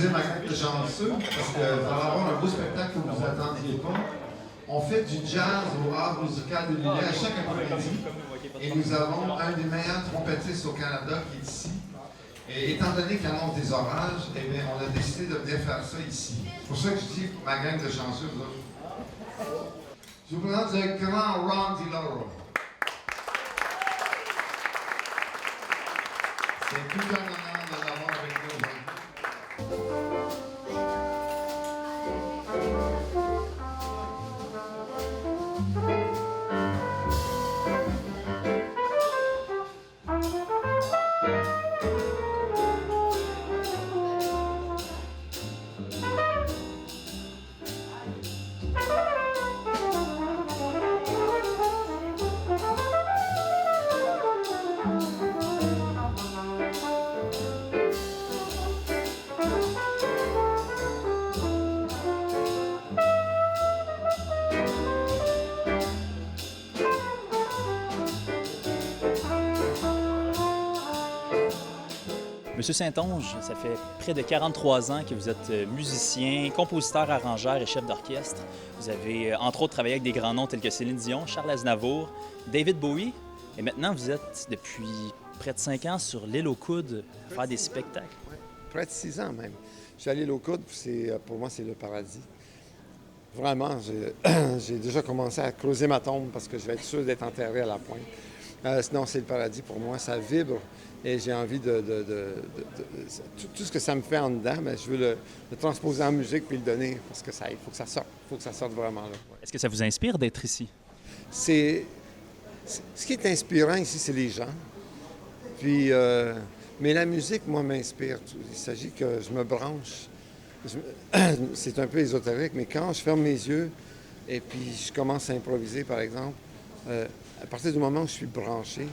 dire ma gang de chanceux, parce que vous allez avoir un beau spectacle que vous ne vous attendiez pas. On fait du jazz au Art musical de Lillet à chaque après-midi. Et nous avons un des meilleurs trompettistes au Canada qui est ici. Et étant donné qu'il annonce des orages, eh bien, on a décidé de venir faire ça ici. C'est pour ça que je dis ma gang de chanceux, vous autres. Je vous présente le grand Ron DiLauro. C'est tout un honneur de l'avoir avec nous aujourd'hui. Monsieur Saint-Onge, ça fait près de 43 ans que vous êtes musicien, compositeur, arrangeur et chef d'orchestre. Vous avez entre autres travaillé avec des grands noms tels que Céline Dion, Charles Aznavour, David Bowie. Et maintenant, vous êtes depuis près de 5 ans sur l'île aux Coudes à faire des spectacles. Ouais, près de 6 ans même. Je suis à l'île aux Coudes, pour moi, c'est le paradis. Vraiment, j'ai déjà commencé à creuser ma tombe parce que je vais être sûr d'être enterré à la pointe. Sinon, c'est le paradis pour moi. Ça vibre et j'ai envie tout ce que ça me fait en dedans, mais je veux le transposer en musique puis le donner parce que il faut que ça sorte. Il faut que ça sorte vraiment là. Ouais. Est-ce que ça vous inspire d'être ici? Ce qui est inspirant ici, c'est les gens. Puis, mais la musique, moi, m'inspire. Il s'agit que je me branche. C'est un peu ésotérique, mais quand je ferme mes yeux et puis je commence à improviser, par exemple, à partir du moment où je suis branché,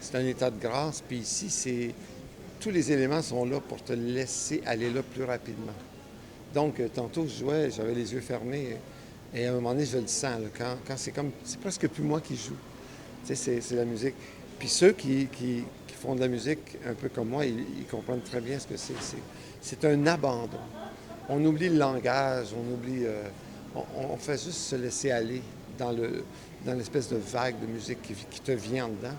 c'est un état de grâce. Puis ici, tous les éléments sont là pour te laisser aller là plus rapidement. Donc, tantôt, je jouais, j'avais les yeux fermés et à un moment donné, je le sens. Là, quand c'est presque plus moi qui joue. Tu sais, c'est la musique. Puis ceux qui font de la musique un peu comme moi, ils comprennent très bien ce que c'est. C'est un abandon. On oublie le langage, on fait juste se laisser aller dans l'espèce de vague de musique qui te vient en dedans.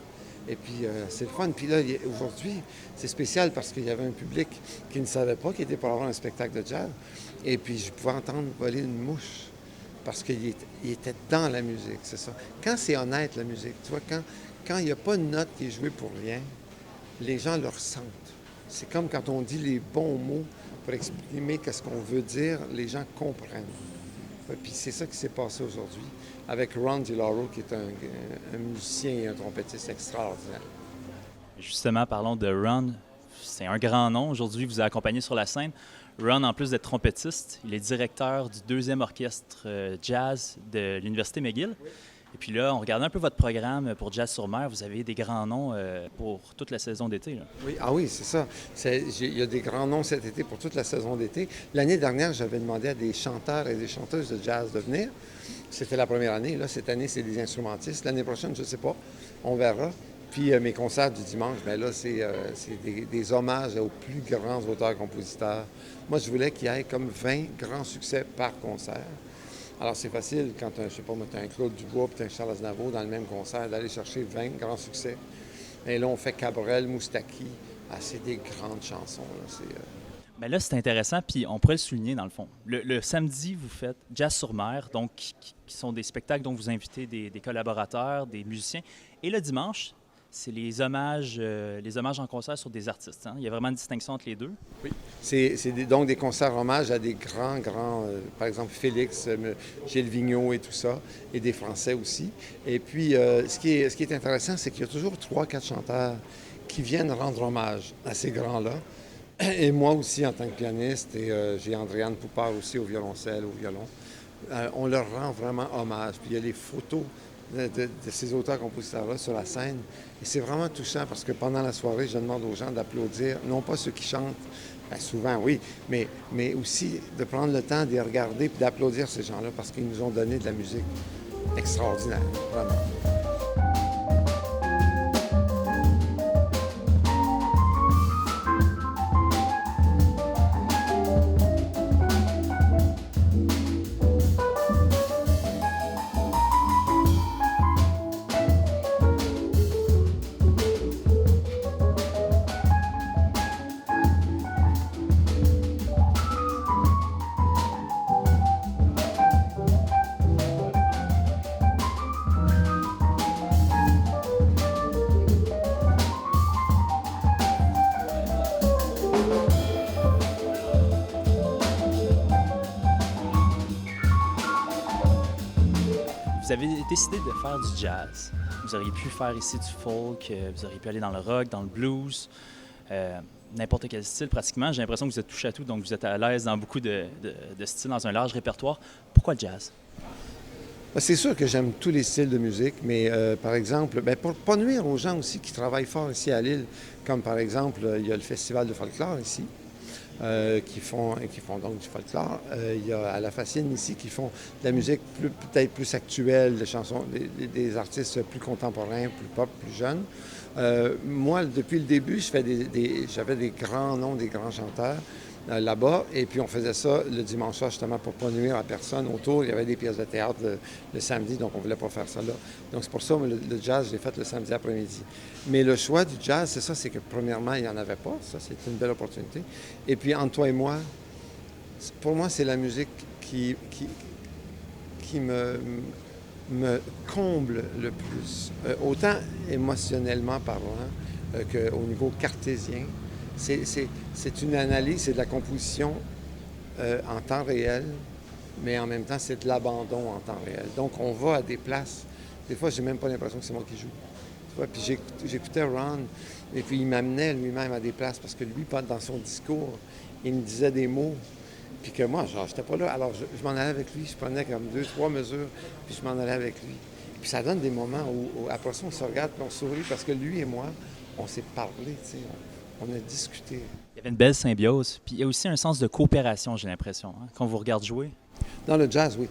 Et puis, c'est le fun. Puis là, aujourd'hui, c'est spécial parce qu'il y avait un public qui ne savait pas qu'il était pour avoir un spectacle de jazz. Et puis, je pouvais entendre voler une mouche parce qu'il était dans la musique, c'est ça. Quand c'est honnête, la musique, tu vois, quand il n'y a pas une note qui est jouée pour rien, les gens le ressentent. C'est comme quand on dit les bons mots pour exprimer ce qu'on veut dire, les gens comprennent. Et puis c'est ça qui s'est passé aujourd'hui avec Ron DiLauro, qui est un musicien et un trompettiste extraordinaire. Justement, parlons de Ron. C'est un grand nom. Aujourd'hui, vous a accompagné sur la scène. Ron, en plus d'être trompettiste, il est directeur du 2e orchestre jazz de l'Université McGill. Oui. Et puis là, on regardait un peu votre programme pour Jazz sur mer. Vous avez des grands noms pour toute la saison d'été. Là. Oui, oui, c'est ça. Il y a des grands noms cet été pour toute la saison d'été. L'année dernière, j'avais demandé à des chanteurs et des chanteuses de jazz de venir. C'était la première année. Là, cette année, c'est des instrumentistes. L'année prochaine, je ne sais pas. On verra. Puis mes concerts du dimanche, bien là, c'est des hommages aux plus grands auteurs-compositeurs. Moi, je voulais qu'il y ait comme 20 grands succès par concert. Alors, c'est facile quand, je sais pas, tu as un Claude Dubois et un Charles Aznavour dans le même concert, d'aller chercher 20 grands succès. Et là, on fait Cabrel, Moustaki. C'est des grandes chansons. Là. Bien là, c'est intéressant, puis on pourrait le souligner dans le fond. Le samedi, vous faites Jazz sur mer, donc qui sont des spectacles dont vous invitez des collaborateurs, des musiciens. Et le dimanche, c'est les hommages en concert sur des artistes. Hein? Il y a vraiment une distinction entre les deux. Oui, c'est donc des concerts hommages à des grands, par exemple Félix, Gilles Vigneault et tout ça, et des Français aussi. Et puis, ce qui est intéressant, c'est qu'il y a toujours 3-4 chanteurs qui viennent rendre hommage à ces grands-là. Et moi aussi, en tant que pianiste, et j'ai Andréane Poupard aussi au violoncelle, au violon. On leur rend vraiment hommage. Puis il y a les photos de ces auteurs-compositeurs-là sur la scène. Et c'est vraiment touchant parce que pendant la soirée, je demande aux gens d'applaudir, non pas ceux qui chantent, bien souvent oui, mais aussi de prendre le temps de les regarder et d'applaudir ces gens-là parce qu'ils nous ont donné de la musique extraordinaire, vraiment. décidé de faire du jazz. Vous auriez pu faire ici du folk, vous auriez pu aller dans le rock, dans le blues, n'importe quel style pratiquement. J'ai l'impression que vous êtes touche à tout, donc vous êtes à l'aise dans beaucoup de styles, dans un large répertoire. Pourquoi le jazz? C'est sûr que j'aime tous les styles de musique, mais par exemple, pour pas nuire aux gens aussi qui travaillent fort ici à Lille, comme par exemple, il y a le Festival de folklore ici, qui font donc du folklore. Il y a à la Fascine ici qui font de la musique peut-être plus actuelle, des chansons, des artistes plus contemporains, plus pop, plus jeunes. Moi, depuis le début, j'avais des grands noms, des grands chanteurs là-bas, et puis on faisait ça le dimanche soir justement pour pas nuire à personne autour. Il y avait des pièces de théâtre le samedi, donc on voulait pas faire ça là. Donc c'est pour ça que le jazz, je l'ai fait le samedi après-midi. Mais le choix du jazz, c'est ça, c'est que premièrement, il n'y en avait pas. Ça, c'est une belle opportunité. Et puis entre toi et moi, pour moi, c'est la musique qui me comble le plus, autant émotionnellement parlant qu'au niveau cartésien. C'est une analyse, c'est de la composition en temps réel, mais en même temps, c'est de l'abandon en temps réel. Donc, on va à des places. Des fois, j'ai même pas l'impression que c'est moi qui joue. Tu vois? Puis j'écoutais Ron, et puis il m'amenait lui-même à des places, parce que lui, dans son discours, il me disait des mots, puis que moi, genre, j'étais pas là. Alors, je m'en allais avec lui, je prenais comme 2-3 mesures, puis je m'en allais avec lui. Puis ça donne des moments où après ça, on se regarde, puis on sourit, parce que lui et moi, on s'est parlé, tu sais. On a discuté. Il y avait une belle symbiose. Puis il y a aussi un sens de coopération, j'ai l'impression, hein, quand on vous regarde jouer. Dans le jazz, oui.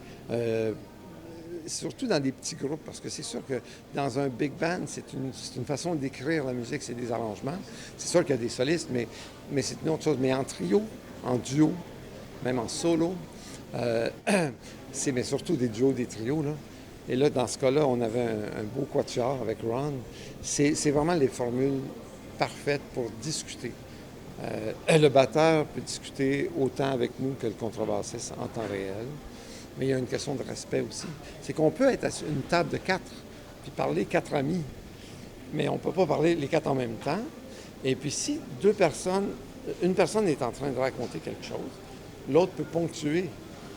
Surtout dans des petits groupes, parce que c'est sûr que dans un big band, c'est une façon d'écrire la musique, c'est des arrangements. C'est sûr qu'il y a des solistes, mais c'est une autre chose. Mais en trio, en duo, même en solo, mais surtout des duos, des trios, là. Et là, dans ce cas-là, on avait un beau quatuor avec Ron. C'est vraiment les formules parfaite pour discuter. Le batteur peut discuter autant avec nous que le contrebassiste en temps réel, mais il y a une question de respect aussi. C'est qu'on peut être à une table de 4, puis parler 4 amis, mais on ne peut pas parler les 4 en même temps. Et puis si une personne est en train de raconter quelque chose, l'autre peut ponctuer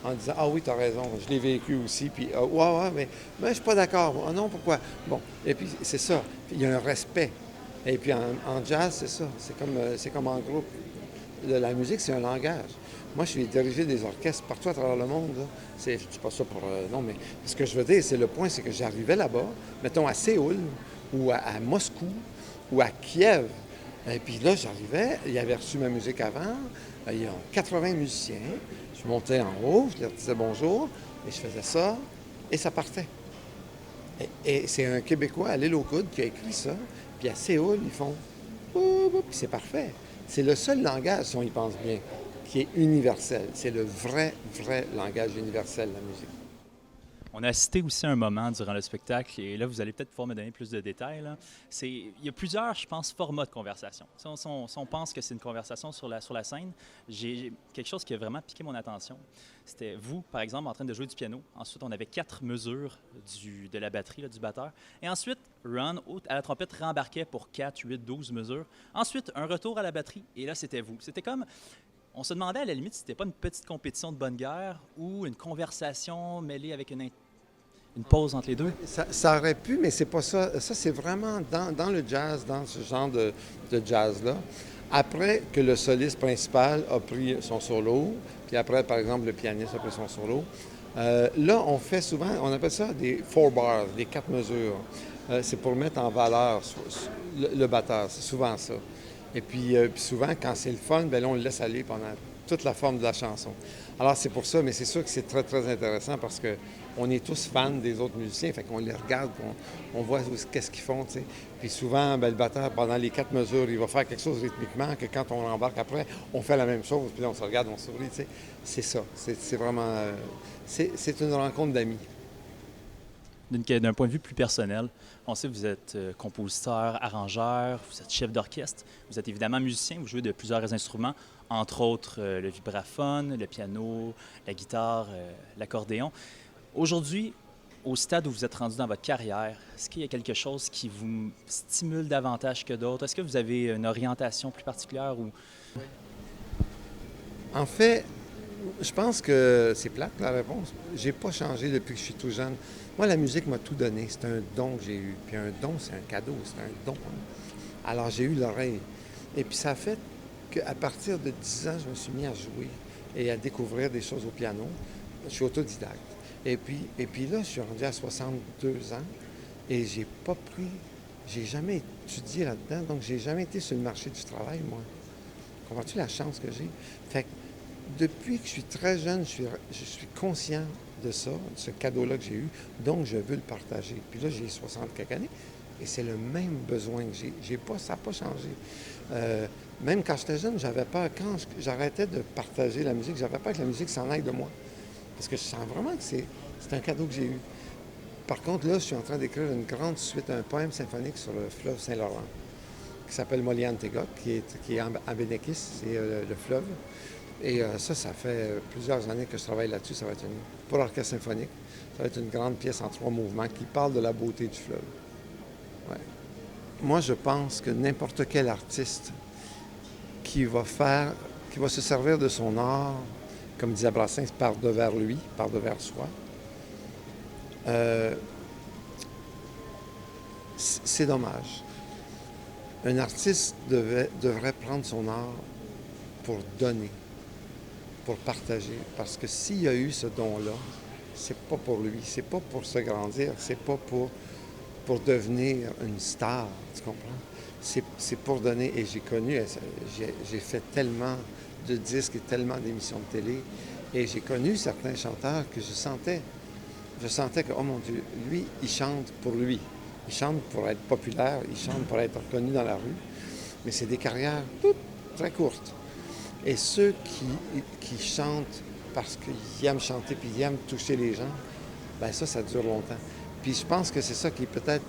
en disant « Ah oui, tu as raison, je l'ai vécu aussi. » Puis « Ouais, mais je ne suis pas d'accord. Ah non, pourquoi? » Bon, et puis c'est ça. Il y a un respect. Et puis en jazz, c'est ça. C'est comme en groupe. La musique, c'est un langage. Moi, je suis dirigé des orchestres partout à travers le monde. Je ne dis pas ça pour... non, mais ce que je veux dire, c'est le point, c'est que j'arrivais là-bas, mettons à Séoul, ou à Moscou, ou à Kiev. Et puis là, j'arrivais, ils avaient reçu ma musique avant, il y a 80 musiciens. Je montais en haut, je leur disais bonjour, et je faisais ça, et ça partait. Et c'est un Québécois à l'île aux Coudes qui a écrit ça. Puis à Séoul, ils font « puis c'est parfait. C'est le seul langage, si on y pense bien, qui est universel. C'est le vrai langage universel, la musique. On a assisté aussi à un moment durant le spectacle, et là, vous allez peut-être pouvoir me donner plus de détails. Là. Il y a plusieurs, je pense, formats de conversation. Si on pense que c'est une conversation sur la scène, j'ai quelque chose qui a vraiment piqué mon attention. C'était vous, par exemple, en train de jouer du piano. Ensuite, on avait 4 mesures de la batterie, là, du batteur. Et ensuite, Ron, à la trompette, rembarquait pour 4, 8, 12 mesures. Ensuite, un retour à la batterie, et là, c'était vous. C'était comme... On se demandait à la limite si c'était pas une petite compétition de bonne guerre ou une conversation mêlée avec une pause entre les deux. Ça aurait pu, mais c'est pas ça. Ça, c'est vraiment dans le jazz, dans ce genre de jazz-là. Après que le soliste principal a pris son solo, puis après, par exemple, le pianiste a pris son solo, là, on fait souvent, on appelle ça des 4 bars, des 4 mesures. C'est pour mettre en valeur le batteur, c'est souvent ça. Et puis souvent, quand c'est le fun, bien là, on le laisse aller pendant toute la forme de la chanson. Alors, c'est pour ça, mais c'est sûr que c'est très, très intéressant parce qu'on est tous fans des autres musiciens, fait qu'on les regarde, on voit qu'est-ce qu'ils font, tu sais. Puis souvent, bien, le batteur, pendant les 4 mesures, il va faire quelque chose rythmiquement que quand on embarque après, on fait la même chose, puis là, on se regarde, on sourit, tu sais. C'est ça. C'est vraiment... c'est une rencontre d'amis. D'un point de vue plus personnel, on sait que vous êtes compositeur, arrangeur, vous êtes chef d'orchestre, vous êtes évidemment musicien, vous jouez de plusieurs instruments, entre autres le vibraphone, le piano, la guitare, l'accordéon. Aujourd'hui, au stade où vous êtes rendu dans votre carrière, est-ce qu'il y a quelque chose qui vous stimule davantage que d'autres? Est-ce que vous avez une orientation plus particulière? Ou... En fait, Je pense que c'est plate, la réponse. J'ai pas changé depuis que je suis tout jeune. Moi, la musique m'a tout donné. C'est un don que j'ai eu. Puis un don, c'est un cadeau, c'est un don, hein. Alors, j'ai eu l'oreille. Et puis, ça a fait qu'à partir de 10 ans, je me suis mis à jouer et à découvrir des choses au piano. Je suis autodidacte. Et puis là, je suis rendu à 62 ans et j'ai jamais étudié là-dedans, donc j'ai jamais été sur le marché du travail, moi. Comprends-tu la chance que j'ai? Fait que depuis que je suis très jeune, je suis conscient de ça, de ce cadeau-là que j'ai eu, donc je veux le partager. Puis là, j'ai 60 quelques années et c'est le même besoin que j'ai pas, ça n'a pas changé. Même quand j'étais jeune, j'avais peur. Quand j'arrêtais de partager la musique, j'avais peur que la musique s'en aille de moi. Parce que je sens vraiment que c'est un cadeau que j'ai eu. Par contre, là, je suis en train d'écrire une grande suite, un poème symphonique sur le fleuve Saint-Laurent, qui s'appelle Moliantega, qui est en Abénakis, c'est le fleuve. Et ça fait plusieurs années que je travaille là-dessus. Ça va être pour l'orchestre symphonique. Ça va être une grande pièce en 3 mouvements qui parle de la beauté du fleuve. Ouais. Moi, je pense que n'importe quel artiste qui va se servir de son art, comme disait Brassens, part de vers lui, part de vers soi, c'est dommage. Un artiste devrait prendre son art pour donner, pour partager. Parce que s'il y a eu ce don-là, c'est pas pour lui, c'est pas pour se grandir, c'est pas pour devenir une star, tu comprends? C'est pour donner. Et j'ai fait tellement de disques et tellement d'émissions de télé. Et j'ai connu certains chanteurs que je sentais que, oh mon Dieu, lui, il chante pour lui. Il chante pour être populaire, il chante pour être reconnu dans la rue. Mais c'est des carrières très courtes. Et ceux qui chantent parce qu'ils aiment chanter puis ils aiment toucher les gens, bien ça dure longtemps. Puis je pense que c'est ça qui est peut-être...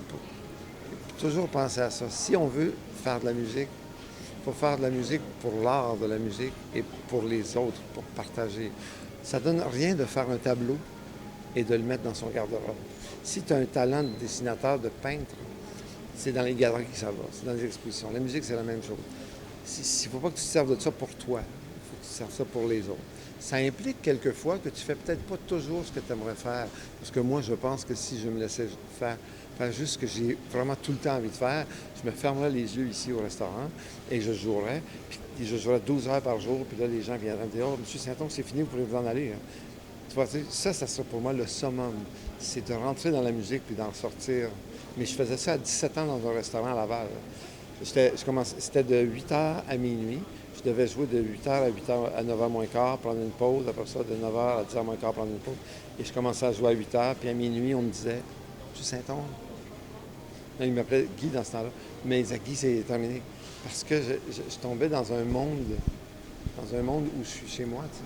toujours penser à ça. Si on veut faire de la musique, il faut faire de la musique pour l'art de la musique et pour les autres, pour partager. Ça donne rien de faire un tableau et de le mettre dans son garde-robe. Si tu as un talent de dessinateur, de peintre, c'est dans les galeries que ça va, c'est dans les expositions. La musique, c'est la même chose. Il ne faut pas que tu te serves de ça pour toi, il faut que tu te serves ça pour les autres. Ça implique quelquefois que tu fais peut-être pas toujours ce que tu aimerais faire. Parce que moi, je pense que si je me laissais faire juste ce que j'ai vraiment tout le temps envie de faire, je me fermerais les yeux ici au restaurant et je jouerais. Puis je jouerais 12 heures par jour, puis là, les gens viendraient me dire « Oh, M. Saint-Onge, c'est fini, vous pouvez vous en aller. » Tu vois, ça serait pour moi le summum. C'est de rentrer dans la musique puis d'en sortir. Mais je faisais ça à 17 ans dans un restaurant à Laval. C'était de 8h à minuit. Je devais jouer de 8h à 9h moins quart, prendre une pause. Après ça, de 9h à 10h moins quart, prendre une pause. Et je commençais à jouer à 8h. Puis à minuit, on me disait « M. Saint-Onge. » Il m'appelait Guy dans ce temps-là. Mais il disait « Guy, c'est terminé. » Parce que je tombais dans un monde où je suis chez moi, tu sais.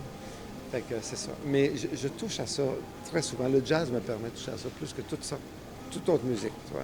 Fait que c'est ça. Mais je touche à ça très souvent. Le jazz me permet de toucher à ça plus que toute autre musique, tu vois.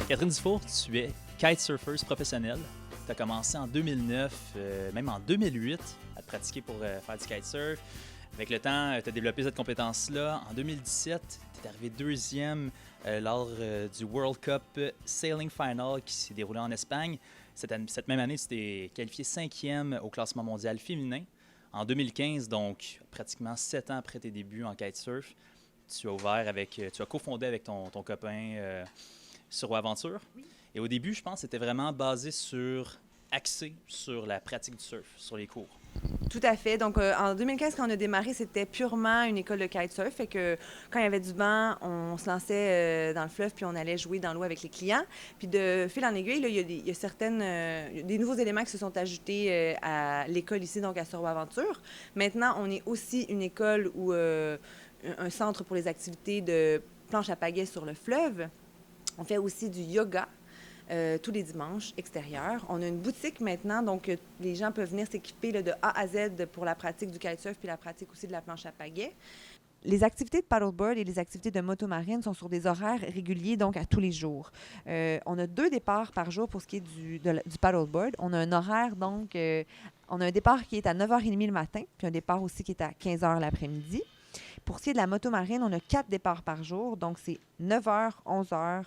Catherine Dufour, tu es kitesurfeuse professionnelle. Tu as commencé en 2009, même en 2008, à te pratiquer pour faire du kitesurf. Avec le temps, tu as développé cette compétence-là. En 2017, tu es arrivé deuxième lors du World Cup Sailing Final qui s'est déroulé en Espagne. Cette même année, tu t'es qualifié cinquième au classement mondial féminin. En 2015, donc pratiquement 7 ans après tes débuts en kitesurf, tu as cofondé avec ton copain Sur Aventure. Oui. Et au début, je pense que c'était vraiment axé sur la pratique du surf, sur les cours. Tout à fait. Donc, en 2015, quand on a démarré, c'était purement une école de kitesurf. Fait que quand il y avait du vent, on se lançait dans le fleuve puis on allait jouer dans l'eau avec les clients. Puis de fil en aiguille, là, il y a des nouveaux éléments qui se sont ajoutés à l'école ici, donc à Sur Aventure. Maintenant, on est aussi une école ou un centre pour les activités de planche à pagaie sur le fleuve. On fait aussi du yoga. Tous les dimanches extérieurs. On a une boutique maintenant, donc les gens peuvent venir s'équiper là, de A à Z pour la pratique du kitesurf puis la pratique aussi de la planche à pagaie. Les activités de paddleboard et les activités de motomarine sont sur des horaires réguliers, donc à tous les jours. On a 2 départs par jour pour ce qui est du paddleboard. On a un horaire, donc, on a un départ qui est à 9h30 le matin, puis un départ aussi qui est à 15h l'après-midi. Pour ce qui est de la motomarine, on a 4 départs par jour, donc c'est 9h, 11h,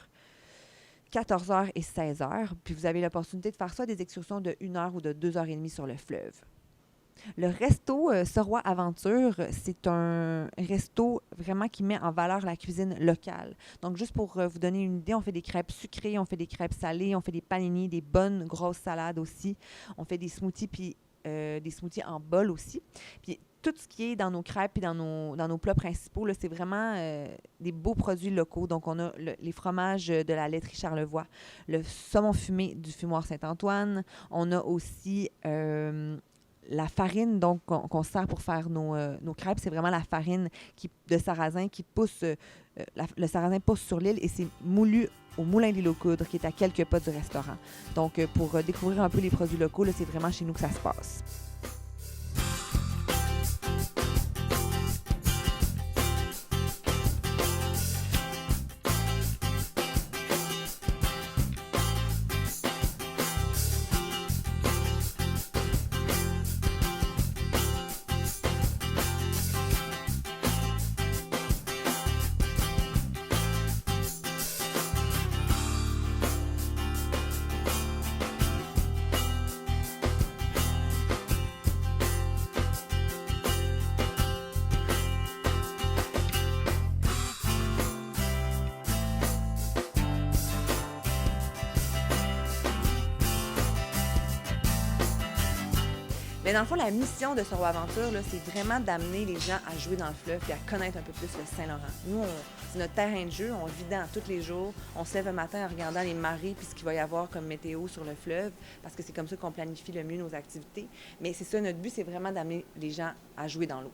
14h et 16h, puis vous avez l'opportunité de faire ça des excursions de 1 heure ou de 2h30 sur le fleuve. Le resto Sorois Aventure, c'est un resto vraiment qui met en valeur la cuisine locale. Donc, juste pour vous donner une idée, on fait des crêpes sucrées, on fait des crêpes salées, on fait des paninis, des bonnes grosses salades aussi. On fait des smoothies, puis des smoothies en bol aussi. Puis tout ce qui est dans nos crêpes et dans nos plats principaux, là, c'est vraiment des beaux produits locaux. Donc, on a les fromages de la laiterie Charlevoix, le saumon fumé du fumoir Saint-Antoine. On a aussi la farine donc qu'on sert pour faire nos crêpes. C'est vraiment la farine de sarrasin qui pousse. Le sarrasin pousse sur l'île et c'est moulu au Moulin des Lots-Coudres qui est à quelques pas du restaurant. Donc, pour découvrir un peu les produits locaux, là, c'est vraiment chez nous que ça se passe. Mais dans le fond, la mission de Sur Aventure, là, c'est vraiment d'amener les gens à jouer dans le fleuve et à connaître un peu plus le Saint-Laurent. Nous, c'est notre terrain de jeu, on vit dans tous les jours. On se lève le matin en regardant les marées puis ce qu'il va y avoir comme météo sur le fleuve, parce que c'est comme ça qu'on planifie le mieux nos activités. Mais c'est ça, notre but, c'est vraiment d'amener les gens à jouer dans l'eau.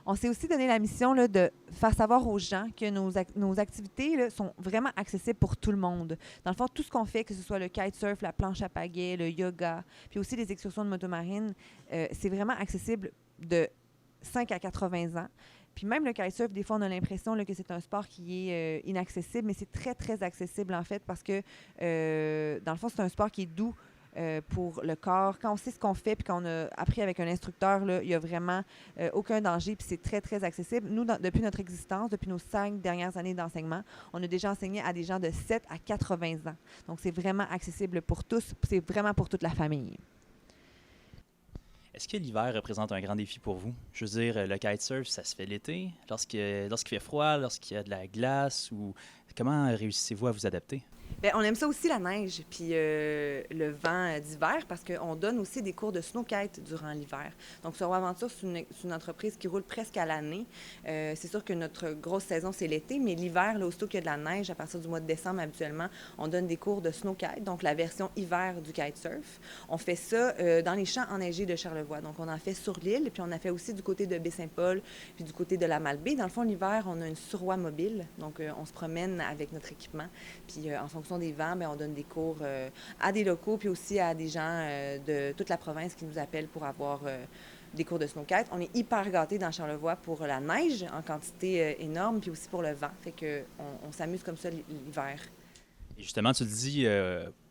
On s'est aussi donné la mission là, de faire savoir aux gens que nos activités là, sont vraiment accessibles pour tout le monde. Dans le fond, tout ce qu'on fait, que ce soit le kitesurf, la planche à pagaie, le yoga, puis aussi les excursions de motomarine, c'est vraiment accessible de 5 à 80 ans. Puis même le kitesurf, des fois, on a l'impression là, que c'est un sport qui est inaccessible, mais c'est très, très accessible en fait parce que, dans le fond, c'est un sport qui est doux pour le corps. Quand on sait ce qu'on fait puis qu'on a appris avec un instructeur, là, il n'y a vraiment aucun danger puis c'est très, très accessible. Nous, depuis notre existence, depuis nos 5 dernières années d'enseignement, on a déjà enseigné à des gens de 7 à 80 ans. Donc, c'est vraiment accessible pour tous. C'est vraiment pour toute la famille. Est-ce que l'hiver représente un grand défi pour vous? Je veux dire, le kitesurf, ça se fait l'été, lorsqu'il fait froid, lorsqu'il y a de la glace, ou comment réussissez-vous à vous adapter? Bien, on aime ça aussi, la neige, puis le vent d'hiver, parce qu'on donne aussi des cours de snowkite durant l'hiver. Donc, Sur Aventure, c'est une entreprise qui roule presque à l'année. C'est sûr que notre grosse saison, c'est l'été, mais l'hiver, là, aussitôt qu'il y a de la neige, à partir du mois de décembre, habituellement, on donne des cours de snowkite, donc la version hiver du kitesurf. On fait ça dans les champs enneigés de Charlevoix. Donc, on en fait sur l'île, puis on en fait aussi du côté de Baie-Saint-Paul, puis du côté de la Malbaie. Dans le fond, l'hiver, on a une surroi mobile, donc on se promène avec notre équipement, puis en fonction des vents, bien, on donne des cours à des locaux, puis aussi à des gens de toute la province qui nous appellent pour avoir des cours de snowkite. On est hyper gâtés dans Charlevoix pour la neige en quantité énorme, puis aussi pour le vent. Fait qu'on s'amuse comme ça l'hiver. Et justement, tu le dis,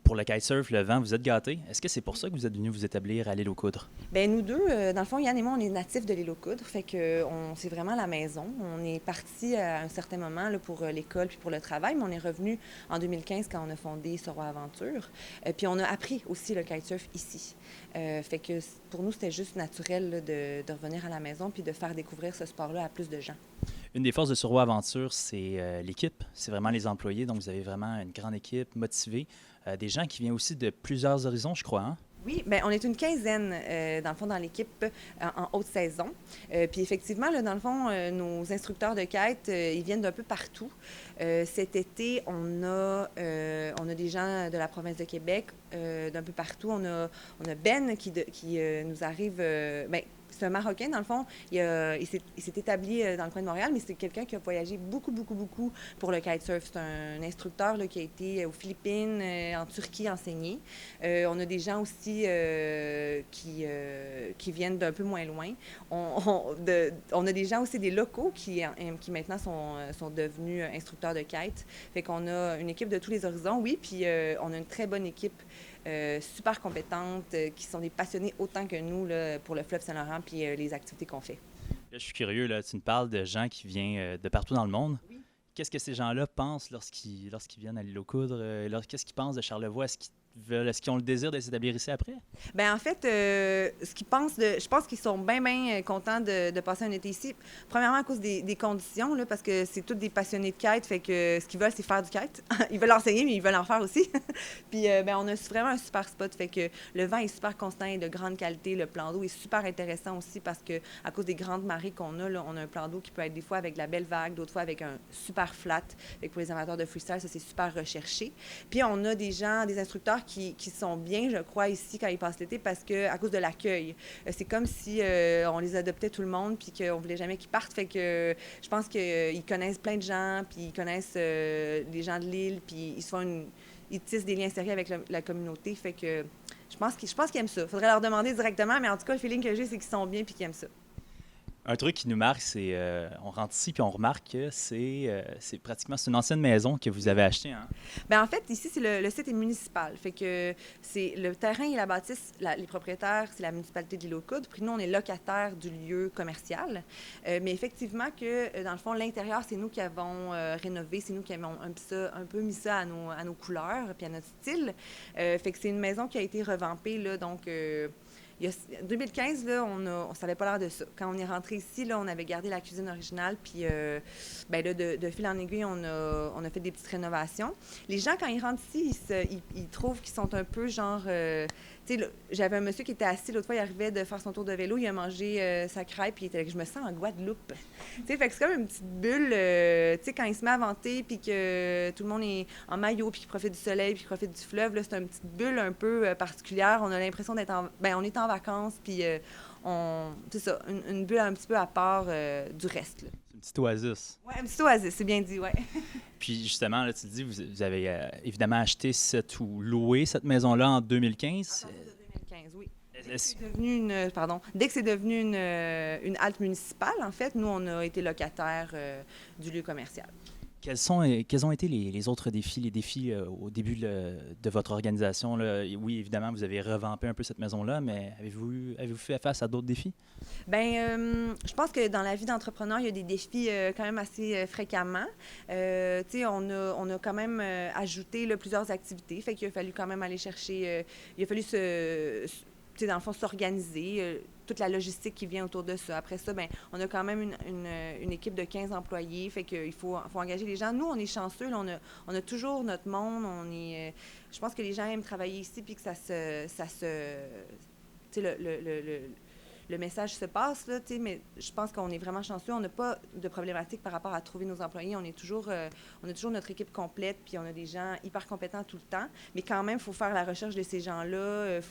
pour le kitesurf, le vent, vous êtes gâtés. Est-ce que c'est pour ça que vous êtes venu vous établir à l'île aux Coudres? Ben nous deux, dans le fond, Yann et moi, on est natifs de l'île aux Coudres, fait que c'est vraiment la maison. On est partis à un certain moment là, pour l'école puis pour le travail, mais on est revenu en 2015 quand on a fondé Sorois Aventure. Puis on a appris aussi le kitesurf ici. Fait que pour nous, c'était juste naturel là, de revenir à la maison puis de faire découvrir ce sport-là à plus de gens. Une des forces de Sorois Aventure, c'est l'équipe. C'est vraiment les employés. Donc, vous avez vraiment une grande équipe motivée. Des gens qui viennent aussi de plusieurs horizons, je crois. Hein? Oui, bien, on est une quinzaine, dans le fond, dans l'équipe en haute saison. Puis effectivement, là, dans le fond, nos instructeurs de kite, ils viennent d'un peu partout. Cet été, on a des gens de la province de Québec, d'un peu partout. On a Ben qui nous arrive... bien, c'est un Marocain, dans le fond. Il s'est établi dans le coin de Montréal, mais c'est quelqu'un qui a voyagé beaucoup pour le kitesurf. C'est un instructeur là, qui a été aux Philippines, en Turquie, enseigné. On a des gens aussi qui viennent d'un peu moins loin. On a des gens aussi, des locaux, qui maintenant sont devenus instructeurs de kite. Fait qu'on a une équipe de tous les horizons, oui, puis on a une très bonne équipe super compétentes, qui sont des passionnés autant que nous là, pour le fleuve Saint-Laurent puis les activités qu'on fait. Là, je suis curieux, là, tu me parles de gens qui viennent de partout dans le monde. Oui. Qu'est-ce que ces gens-là pensent lorsqu'ils viennent à l'île aux Coudres? Qu'est-ce qu'ils pensent de Charlevoix? Est-ce qu'ils ont le désir de s'établir ici après? Bien, en fait, je pense qu'ils sont bien contents de passer un été ici. Premièrement, à cause des conditions, là, parce que c'est tous des passionnés de kite, fait que ce qu'ils veulent, c'est faire du kite. Ils veulent enseigner, mais ils veulent en faire aussi. Puis, bien, on a vraiment un super spot, fait que le vent est super constant et de grande qualité. Le plan d'eau est super intéressant aussi parce que à cause des grandes marées qu'on a, là, on a un plan d'eau qui peut être des fois avec de la belle vague, d'autres fois avec un super flat. Fait que pour les amateurs de freestyle, ça, c'est super recherché. Puis, on a des instructeurs qui sont bien, je crois, ici quand ils passent l'été parce que à cause de l'accueil. C'est comme si on les adoptait tout le monde puis qu'on voulait jamais qu'ils partent. Fait que je pense qu'ils connaissent plein de gens, puis ils connaissent les gens de l'île, puis ils tissent des liens sérieux avec la communauté. Fait que je pense qu'ils aiment ça. Faudrait leur demander directement, mais en tout cas, le feeling que j'ai, c'est qu'ils sont bien puis qu'ils aiment ça. Un truc qui nous marque, c'est on rentre ici puis on remarque que c'est une ancienne maison que vous avez achetée. Hein? Bien, en fait, ici, c'est le site est municipal. Fait que c'est le terrain et la bâtisse, les propriétaires, c'est la municipalité de l'île aux Coudres. Puis nous, on est locataires du lieu commercial. Mais effectivement, que dans le fond, l'intérieur, c'est nous qui avons rénové, c'est nous qui avons un peu mis ça à nos couleurs puis à notre style. Fait que c'est une maison qui a été revampée, là, donc... En 2015, là, on savait pas l'air de ça. Quand on est rentré ici, là, on avait gardé la cuisine originale, puis ben là, de fil en aiguille, on a fait des petites rénovations. Les gens, quand ils rentrent ici, ils trouvent qu'ils sont un peu genre... tu sais, j'avais un monsieur qui était assis, l'autre fois, il arrivait de faire son tour de vélo, il a mangé sa crêpe, puis il était là, je me sens en Guadeloupe. Tu sais, fait que c'est comme une petite bulle, tu sais, quand il se met à vanter, puis que tout le monde est en maillot, puis qu'il profite du soleil, puis qu'il profite du fleuve, là, c'est une petite bulle un peu particulière. On a l'impression d'être on est en vacances, puis c'est ça, une bulle un petit peu à part du reste, là. C'est une petite oasis. Oui, une petite oasis, c'est bien dit, oui. Puis justement, là, tu te dis, vous avez évidemment acheté ou loué cette maison-là en 2015. À partir de 2015, oui. Est-ce- Dès que c'est devenu une halte municipale, en fait, nous, on a été locataires du lieu commercial. Quels ont été les autres défis, au début de votre organisation? Là? Oui, évidemment, vous avez revampé un peu cette maison-là, mais avez-vous fait face à d'autres défis? Bien, je pense que dans la vie d'entrepreneur, il y a des défis quand même assez fréquemment. Tu sais, on a quand même ajouté là, plusieurs activités, fait qu'il a fallu quand même aller chercher... il a fallu tu sais, dans le fond, s'organiser, toute la logistique qui vient autour de ça. Après ça, bien, on a quand même une équipe de 15 employés, fait qu'il faut engager les gens. Nous, on est chanceux, là, on a toujours notre monde. Je pense que les gens aiment travailler ici, puis que ça se tu sais, le message se passe, là, mais je pense qu'on est vraiment chanceux. On n'a pas de problématique par rapport à trouver nos employés. On a toujours notre équipe complète, puis on a des gens hyper compétents tout le temps. Mais quand même, il faut faire la recherche de ces gens-là.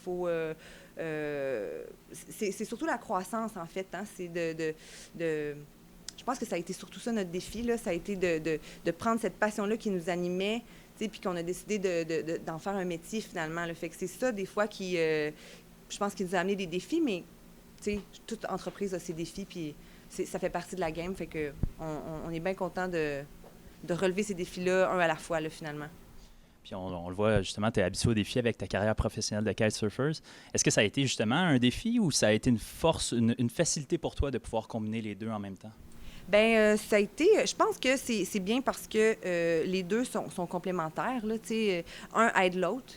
C'est surtout la croissance, en fait. Hein? C'est je pense que ça a été surtout ça, notre défi, là. Ça a été de prendre cette passion-là qui nous animait, puis qu'on a décidé d'en faire un métier, finalement. Là. Fait que c'est ça, des fois, je pense, qui nous a amené des défis, mais toute entreprise a ses défis, puis ça fait partie de la game, fait que on est bien content de relever ces défis-là, un à la fois, là, finalement. Puis on le voit justement, tu es habitué au défi avec ta carrière professionnelle de kitesurfer. Est-ce que ça a été justement un défi ou ça a été une force, une facilité pour toi de pouvoir combiner les deux en même temps? Bien, ça a été. Je pense que c'est bien parce que les deux sont complémentaires. Là, un aide l'autre.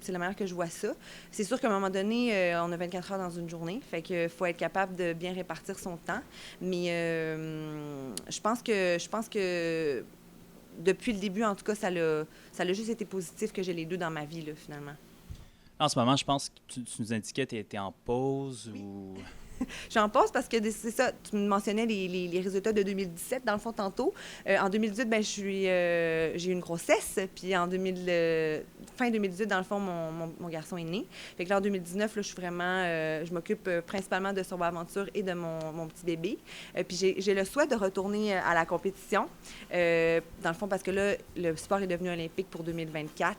C'est la manière que je vois ça. C'est sûr qu'à un moment donné, on a 24 heures dans une journée. Fait qu'il faut être capable de bien répartir son temps. Mais je pense que depuis le début, en tout cas, ça a juste été positif que j'ai les deux dans ma vie, là, finalement. En ce moment, je pense que tu nous indiquais que tu étais en pause ou... J'en passe parce que c'est ça, tu me mentionnais les résultats de 2017, dans le fond, tantôt. En 2018, ben, j'ai eu une grossesse, puis fin 2018, dans le fond, mon garçon est né. Fait que là, en 2019, là, je suis vraiment, je m'occupe principalement de son aventure et de mon petit bébé. Puis j'ai le souhait de retourner à la compétition, dans le fond, parce que là, le sport est devenu olympique pour 2024,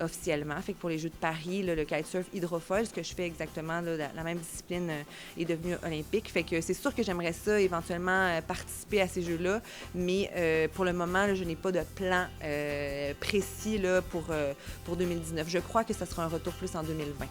officiellement. Fait que pour les Jeux de Paris, là, le kitesurf hydrofoil, ce que je fais exactement, là, la même discipline est devenu olympique. Fait que c'est sûr que j'aimerais ça éventuellement participer à ces Jeux-là, mais pour le moment, là, je n'ai pas de plan précis là, pour 2019. Je crois que ça sera un retour plus en 2020.